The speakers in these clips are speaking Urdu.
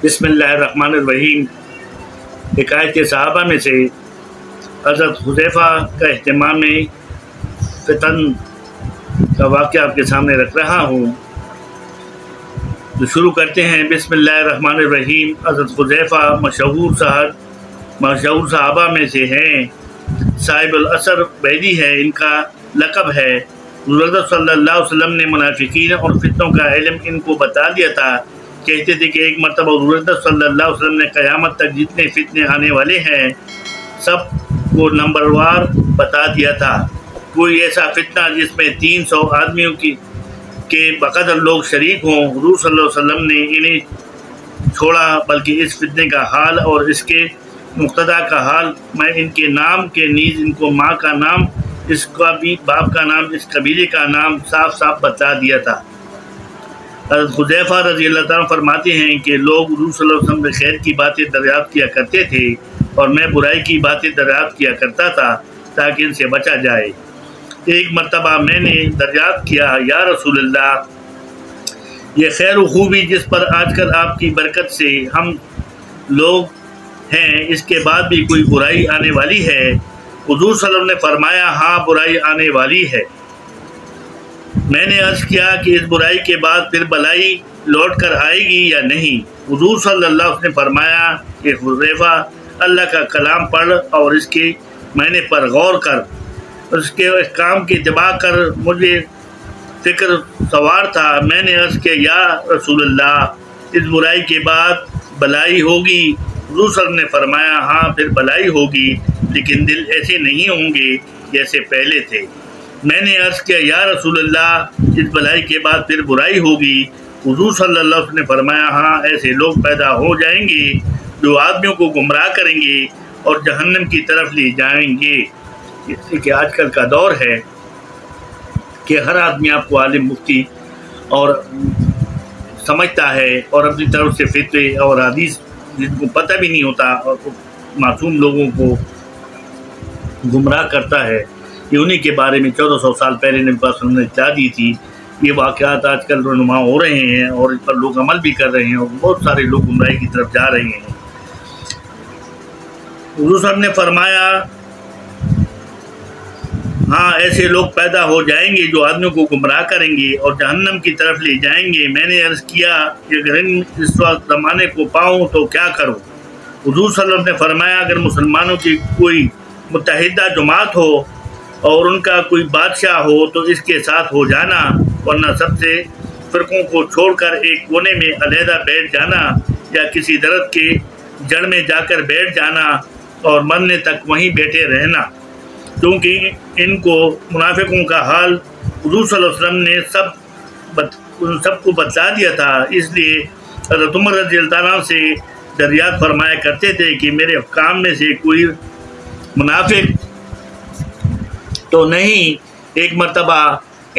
بسم اللہ الرحمن الرحیم۔ حکایت صحابہ میں سے حضرت حذیفہ کا اہتمام فتن کا واقعہ آپ کے سامنے رکھ رہا ہوں۔ تو شروع کرتے ہیں۔ بسم اللہ الرحمن الرحیم۔ حضرت حذیفہ مشہور صحابہ میں سے ہیں، صاحب الاثر بیدی ہے، ان کا لقب ہے۔ حضور صلی اللہ علیہ وسلم نے منافقین اور فتنوں کا علم ان کو بتا دیا تھا۔ کہتے تھے کہ ایک مرتبہ حضور صلی اللہ علیہ وسلم نے قیامت تک جتنے فتنے آنے والے ہیں سب کو نمبر وار بتا دیا تھا۔ کوئی ایسا فتنہ جس میں 300 آدمیوں کے بقدر لوگ شریک ہوں، حضور صلی اللہ علیہ وسلم نے انہیں چھوڑا، بلکہ اس فتنے کا حال اور اس کے مقتدا کا حال میں ان کے نام کے نیز ان کو ماں کا نام، اس کا بھی باپ کا نام، اس قبیلے کا نام صاف صاف بتا دیا تھا۔ حضرت حذیفہ رضی اللہ تعالیٰ فرماتے ہیں کہ لوگ حضور صلی اللہ علیہ وسلم سے خیر کی باتیں دریافت کیا کرتے تھے اور میں برائی کی باتیں دریافت کیا کرتا تھا تاکہ ان سے بچا جائے۔ ایک مرتبہ میں نے دریافت کیا، یا رسول اللہ، یہ خیر و خوبی جس پر آج کل آپ کی برکت سے ہم لوگ ہیں، اس کے بعد بھی کوئی برائی آنے والی ہے؟ حضور صلی اللہ علیہ وسلم نے فرمایا، ہاں برائی آنے والی ہے۔ میں نے عرض کیا کہ اس برائی کے بعد پھر بلائی لوٹ کر آئے گی یا نہیں؟ حضور صلی اللہ علیہ وسلم نے فرمایا کہ حذیفہ، اللہ کا کلام پڑھ اور اس کے معنی پر غور کر، اس کے احکام کی اتباع کر۔ مجھے فکر سوار تھا، میں نے عرض کیا، یا رسول اللہ، اس برائی کے بعد بلائی ہوگی؟ حضور صلی اللہ علیہ وسلم نے فرمایا، ہاں پھر بلائی ہوگی، لیکن دل ایسے نہیں ہوں گے جیسے پہلے تھے۔ میں نے عرض کیا، یا رسول اللہ، اس بلائی کے بعد پھر برائی ہوگی؟ حضور صلی اللہ علیہ وسلم نے فرمایا، ہاں ایسے لوگ پیدا ہو جائیں گے جو آدمیوں کو گمراہ کریں گے اور جہنم کی طرف لے جائیں گے۔ اس لیے کہ آج کل کا دور ہے کہ ہر آدمی آپ کو عالم مفتی اور سمجھتا ہے اور اپنی طرف سے فتوے اور حدیث جن کو پتہ بھی نہیں ہوتا اور معصوم لوگوں کو گمراہ کرتا ہے۔ یہ انہی کے بارے میں 1400 سال پہلے نبی پاک صلی اللہ علیہ وسلم نے اطلاع دی تھی۔ یہ واقعات آج کل رونما ہو رہے ہیں اور اس پر لوگ عمل بھی کر رہے ہیں اور بہت سارے لوگ گمراہی کی طرف جا رہے ہیں۔ حضور صاحب نے فرمایا، ہاں ایسے لوگ پیدا ہو جائیں گے جو آدمیوں کو گمراہ کریں گے اور جہنم کی طرف لے جائیں گے۔ میں نے عرض کیا کہ اگر اس وقت زمانے کو پاؤں تو کیا کروں؟ حضور صلی اللہ علیہ وسلم نے فرمایا، اگر مسلمانوں کی کوئی متحدہ جماعت ہو اور ان کا کوئی بادشاہ ہو تو اس کے ساتھ ہو جانا، ورنہ سب سے فرقوں کو چھوڑ کر ایک کونے میں علیحدہ بیٹھ جانا یا کسی درخت کے جڑ میں جا کر بیٹھ جانا اور مرنے تک وہیں بیٹھے رہنا، کیونکہ ان کو منافقوں کا حال حضور صلی اللہ علیہ وسلم نے سب کو بتلا دیا تھا۔ اس لیے حضرت عمر رضی اللہ عنہ سے دریافت فرمایا کرتے تھے کہ میرے حکام میں سے کوئی منافق تو نہیں؟ ایک مرتبہ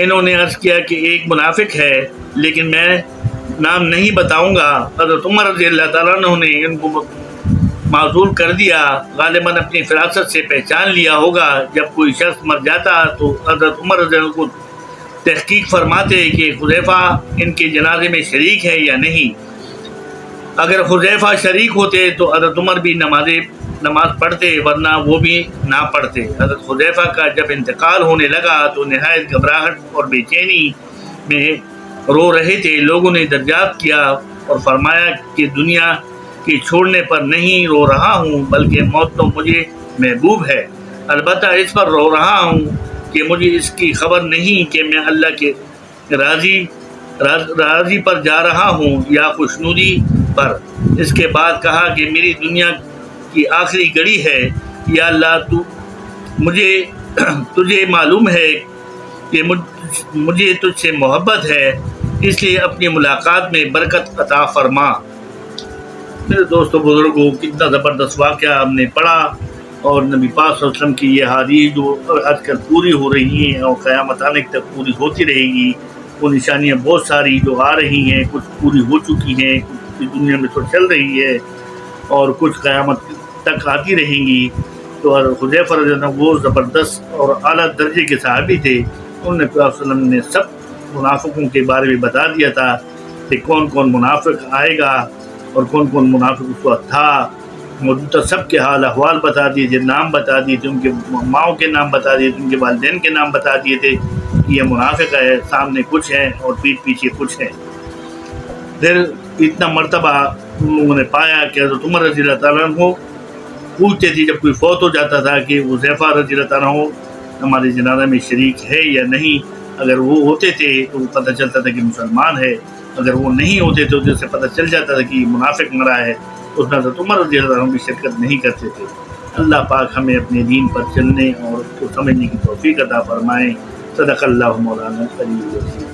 انہوں نے عرض کیا کہ ایک منافق ہے، لیکن میں نام نہیں بتاؤں گا۔ حضرت عمر رضی اللہ تعالیٰ عنہ نے ان کو معذور کر دیا، غالباً اپنی فراست سے پہچان لیا ہوگا۔ جب کوئی شخص مر جاتا تو حضرت عمر رضی اللہ عنہ کو تحقیق فرماتے کہ حذیفہ ان کے جنازے میں شریک ہے یا نہیں۔ اگر حذیفہ شریک ہوتے تو حضرت عمر بھی نماز پڑھتے، ورنہ وہ بھی نہ پڑھتے۔ حضرت حذیفہ کا جب انتقال ہونے لگا تو نہایت گھبراہٹ اور بے چینی میں رو رہے تھے۔ لوگوں نے دریافت کیا اور فرمایا کہ دنیا کے چھوڑنے پر نہیں رو رہا ہوں، بلکہ موت تو مجھے محبوب ہے، البتہ اس پر رو رہا ہوں کہ مجھے اس کی خبر نہیں کہ میں اللہ کے راضی پر جا رہا ہوں یا خوشنودی پر۔ اس کے بعد کہا کہ میری دنیا کی آخری گھڑی ہے، یا اللہ تجھے معلوم ہے کہ مجھے تجھ سے محبت ہے، اس لیے اپنی ملاقات میں برکت عطا فرما۔ میرے دوستوں بزرگوں، کتنا زبردست واقعہ ہم نے پڑھا اور نبی پاک صلی اللہ علیہ وسلم کی یہ حدیث جو آج کل پوری ہو رہی ہیں اور قیامت آنے تک پوری ہوتی رہے گی، وہ نشانیاں بہت ساری جو آ رہی ہیں، کچھ پوری ہو چکی ہیں، کچھ دنیا میں تو چل رہی ہے اور کچھ قیامت تک آتی رہیں گی۔ تو حذیفہ رضی اللہ عنہ وہ زبردست اور اعلیٰ درجے کے صحابی تھے۔ انہوں نے صلی اللہ علیہ وسلم نے سب منافقوں کے بارے میں بتا دیا تھا کہ کون کون منافق آئے گا اور کون کون منافق اس وقت تھا، موجودہ سب کے حال احوال بتا دیے تھے، نام بتا دیے تھے، ان کے ماؤں کے نام بتا دیے تھے، ان کے والدین کے نام بتا دیے تھے، یہ منافق ہے، سامنے کچھ ہے اور پیٹھ پیچھے کچھ ہے۔ پھر اتنا مرتبہ ان لوگوں نے پایا کہ حضرت عمر رضی اللہ تعالیٰ عنہ پوچھتے تھے جب کوئی فوت ہو جاتا تھا کہ حذیفہ رضی اللہ تعالیٰ عنہ ہمارے جنازہ میں شریک ہے یا نہیں۔ اگر وہ ہوتے تھے تو وہ پتہ چلتا تھا کہ مسلمان ہے، اگر وہ نہیں ہوتے تو اس سے پتہ چل جاتا تھا کہ منافق مرا ہے۔ اس میں حضرت عمر رضی اللہ عنہ بھی شرکت نہیں کرتے تھے۔ اللہ پاک ہمیں اپنے دین پر چلنے اور اس کو سمجھنے کی توفیق عطا فرمائے۔ صدق اللہ مولانا علی۔